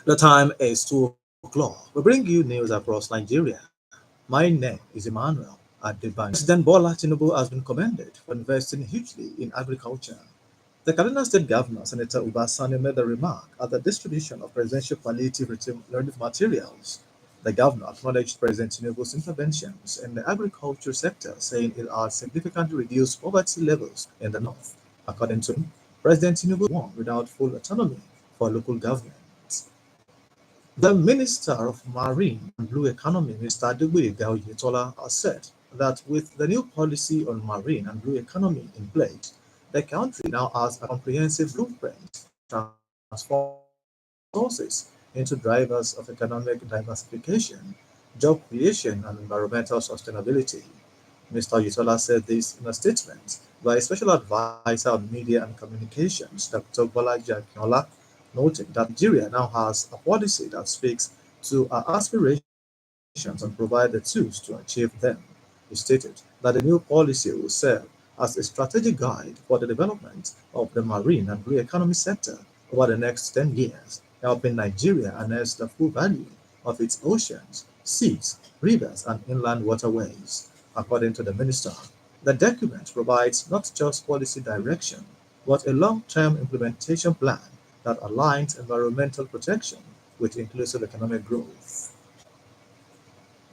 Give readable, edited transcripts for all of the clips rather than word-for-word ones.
The time is 2 o'clock. We bring you news across Nigeria. My name is Emmanuel Adebanjo. President Bola Tinubu has been commended for investing hugely in agriculture. The Kaduna State Governor, Senator Ubasani, made the remark at the distribution of presidential palliative relief materials. The governor acknowledged President Tinubu's interventions in the agriculture sector, saying it has significantly reduced poverty levels in the north. According to him, President Tinubu won without full autonomy for local governments. The Minister of Marine and Blue Economy, Mr. Adebanjo Oyetola, has said that with the new policy on marine and blue economy in place, the country now has a comprehensive blueprint to transform resources into drivers of economic diversification, job creation, and environmental sustainability. Mr. Oyetola said this in a statement by Special Advisor on Media and Communications, Dr. Bolaji Akinola, noting that Nigeria now has a policy that speaks to our aspirations and provide the tools to achieve them. He stated that the new policy will serve as a strategic guide for the development of the marine and blue economy sector over the next 10 years, helping Nigeria harness the full value of its oceans, seas, rivers, and inland waterways. According to the minister, the document provides not just policy direction, but a long-term implementation plan that aligns environmental protection with inclusive economic growth.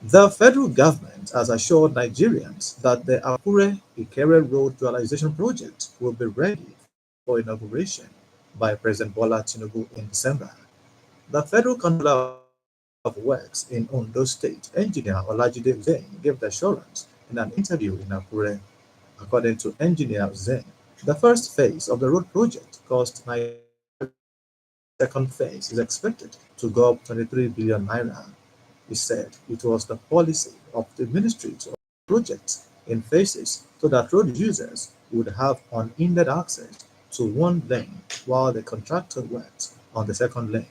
The federal government has assured Nigerians that the Akure-Ikere Road Dualization project will be ready for inauguration by President Bola Tinubu in December. The federal controller of works in Ondo State, Engineer Olajide Hussein, gave the assurance in an interview in Akure. According to Engineer Hussein, the first phase of the road project cost 9 billion naira. The second phase is expected to go up 23 billion naira. He said it was the policy of the ministry to projects in phases so that road users would have unhindered access to one lane while the contractor works on the second lane.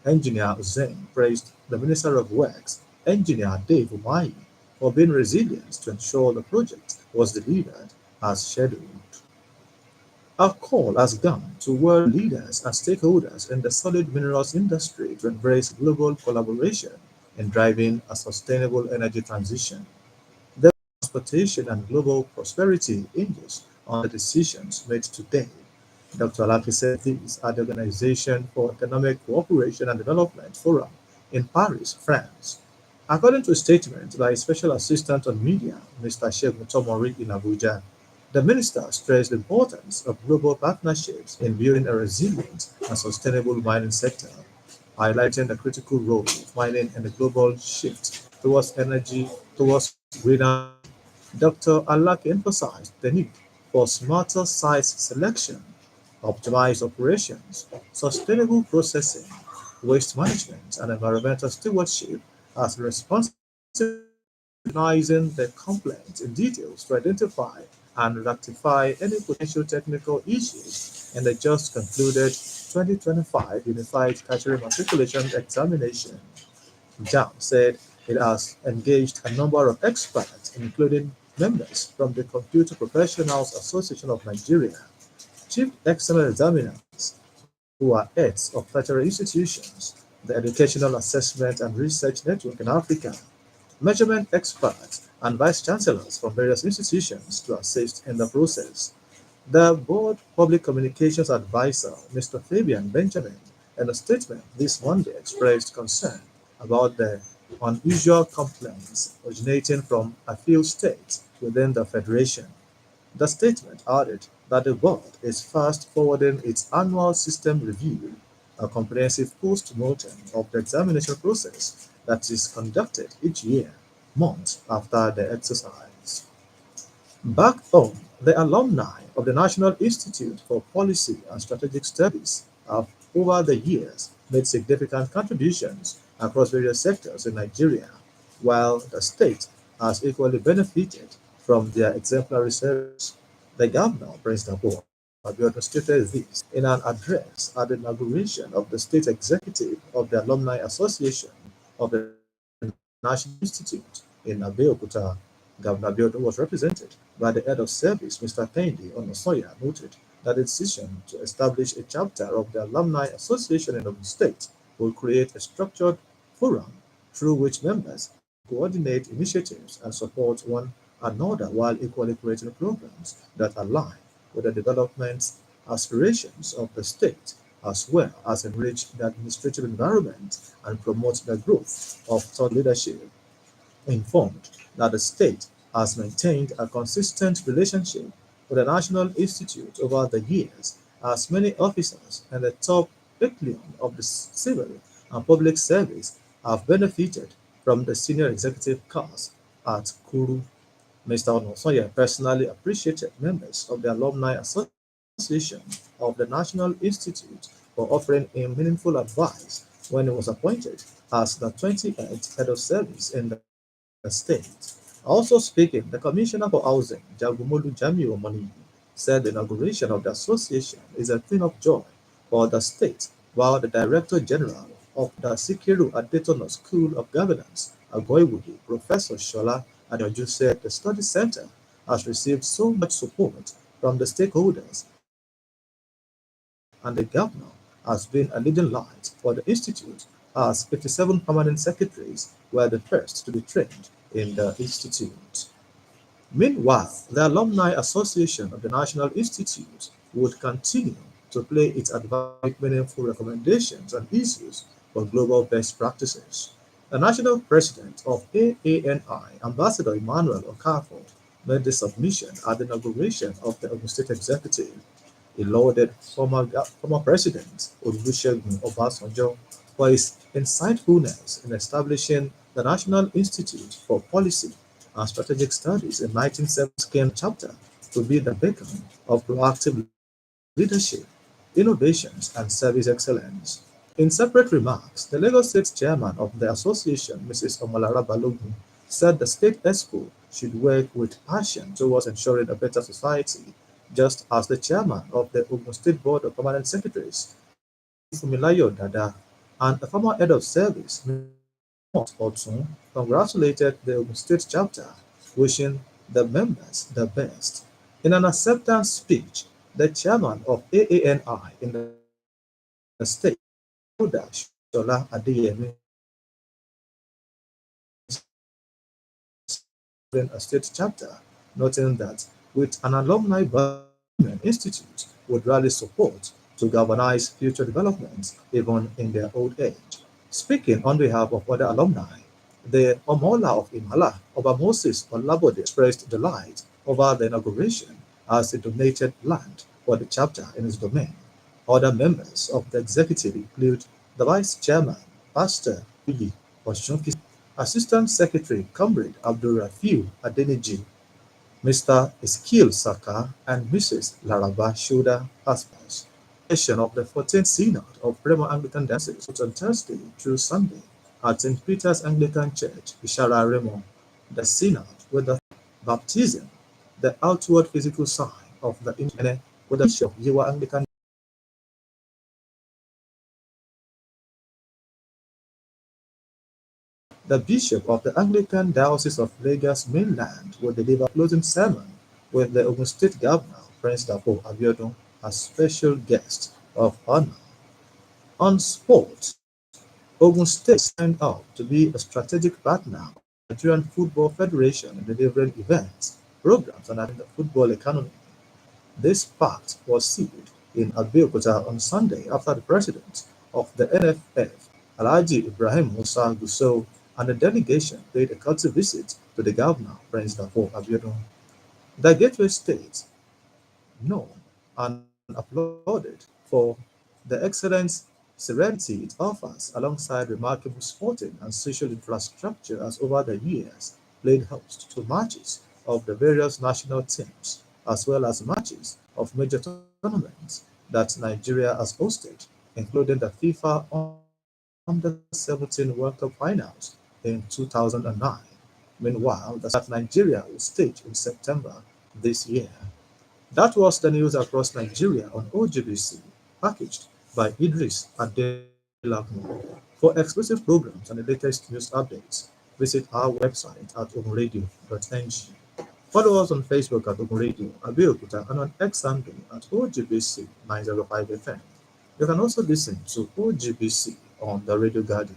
Engineer Hussein praised the Minister of Works, Engineer Dave Umahi, for being resilient to ensure the project was delivered as scheduled. A call has gone to world leaders and stakeholders in the solid minerals industry to embrace global collaboration in driving a sustainable energy transition. The transportation and global prosperity hinges on the decisions made today. Dr. Alaki said these at the Organization for Economic Cooperation and Development Forum in Paris, France. According to a statement by Special Assistant on Media, Mr. Sheikh Mutomori in Abuja, the minister stressed the importance of global partnerships in building a resilient and sustainable mining sector, highlighting the critical role of mining in the global shift towards greener energy. Dr. Alak emphasized the need for smarter site selection, optimized operations, sustainable processing, waste management, and environmental stewardship as responsible recognizing the complaints in details to identify and rectify any potential technical issues in the just concluded 2025 Unified Tertiary Matriculation Examination. JAM said it has engaged a number of experts, including members from the Computer Professionals Association of Nigeria, chief external examiners who are heads of tertiary institutions, the Educational Assessment and Research Network in Africa, measurement experts, and vice chancellors from various institutions to assist in the process. The board public communications advisor, Mr. Fabian Benjamin, in a statement this Monday expressed concern about the unusual complaints originating from a few states within the federation. The statement added that the board is fast forwarding its annual system review, a comprehensive post-mortem of the examination process that is conducted each year, months after the exercise. Back home, the alumni of the National Institute for Policy and Strategic Studies have, over the years, made significant contributions across various sectors in Nigeria, while the state has equally benefited from their exemplary service. The governor, President Abiodun, stated this in an address at the inauguration of the state executive of the Alumni Association of the National Institute in Abeokuta. Governor Abiodun was represented by the head of service, Mr. Kennedy Onosoya, noted that the decision to establish a chapter of the Alumni Association in Ogun State will create a structured forum through which members can coordinate initiatives and support one another while equally creating programs that align with the development aspirations of the state, as well as enrich the administrative environment and promote the growth of thought leadership. Informed that the state has maintained a consistent relationship with the National Institute over the years, as many officers and the top echelon of the civil and public service have benefited from the senior executive class at Kuru. Mr. Onosoye personally appreciated members of the Alumni Association of the National Institute for offering him meaningful advice when he was appointed as the 28th head of service in the state. Also speaking, the Commissioner for Housing, Jagumolu Jamiu Omoniyi, said the inauguration of the association is a thing of joy for the state, while the Director General of the Sikiru Adetono School of Governance, Agoiwudi, Professor Shola Adebanjo, said the study center has received so much support from the stakeholders and the governor has been a leading light for the institute, as 57 permanent secretaries were the first to be trained in the institute. Meanwhile, the Alumni Association of the National Institute would continue to play its advisory role to make meaningful recommendations on issues for global best practices. The national president of AANI, Ambassador Emmanuel Okafor, made the submission at the inauguration of the Ogun State Executive. He lauded former President Olusegun Obasanjo for his insightfulness in establishing the National Institute for Policy and Strategic Studies in 1970 chapter to be the beacon of proactive leadership, innovations, and service excellence. In separate remarks, the Lagos State chairman of the association, Mrs. Omolara Balogun, said the state expo should work with passion towards ensuring a better society, just as the chairman of the Ogun State Board of Permanent Secretaries, Mr. Fumilayo Dada, and the former head of service, Mr. Amos Otun, congratulated the Ogun State chapter, wishing the members the best. In an acceptance speech, the chairman of AANI in the state, Elder Shola Adeyemi, said the state is committed to establishing a state chapter, noting that with an alumni body, the institute would rally support to galvanize future developments even in their old age. Speaking on behalf of other alumni, the Omola of Imala, Oba Moses Olabode, expressed delight over the inauguration as he donated land for the chapter in his domain. Other members of the executive include the Vice Chairman, Pastor Uyi Oshunki, Assistant Secretary Comrade Abdul Rafiu Adeniji, Mr. Ezekiel Saka, and Mrs. Laraba Shoda Aspas. Session of the 14th Synod of Bremer Anglican Diocese was on Thursday through Sunday at St. Peter's Anglican Church, Ishara Remo. The Synod, with the baptism, the outward physical sign of the Imene, with the Bishop of Yewa Anglican. The Bishop of the Anglican Diocese of Lagos Mainland will deliver closing sermon with the Ogun State Governor, Prince Dapo Abiodun, as special guest of honor. On sport, Ogun State signed up to be a strategic partner of the Nigerian Football Federation in delivering events, programs, and the football economy. This pact was sealed in Abeokuta on Sunday after the president of the NFF, Alhaji Ibrahim Musa Gusau, and the delegation paid a courtesy visit to the governor, Prince Dapo Abiodun. The Gateway State, known and applauded for the excellent serenity it offers alongside remarkable sporting and social infrastructure has over the years played host to matches of the various national teams as well as matches of major tournaments that Nigeria has hosted, including the FIFA Under-17 World Cup finals in 2009. Meanwhile, the Nigeria will stage in September this year. That was the news across Nigeria on OGBC, packaged by Idris Adelakmo. For exclusive programs and the latest news updates, Visit our website at ogunradio.ng. Follow us on Facebook at Ogun Radio Abeokuta and on X handle at OGBC 905 FM. You can also listen to OGBC on the Radio Garden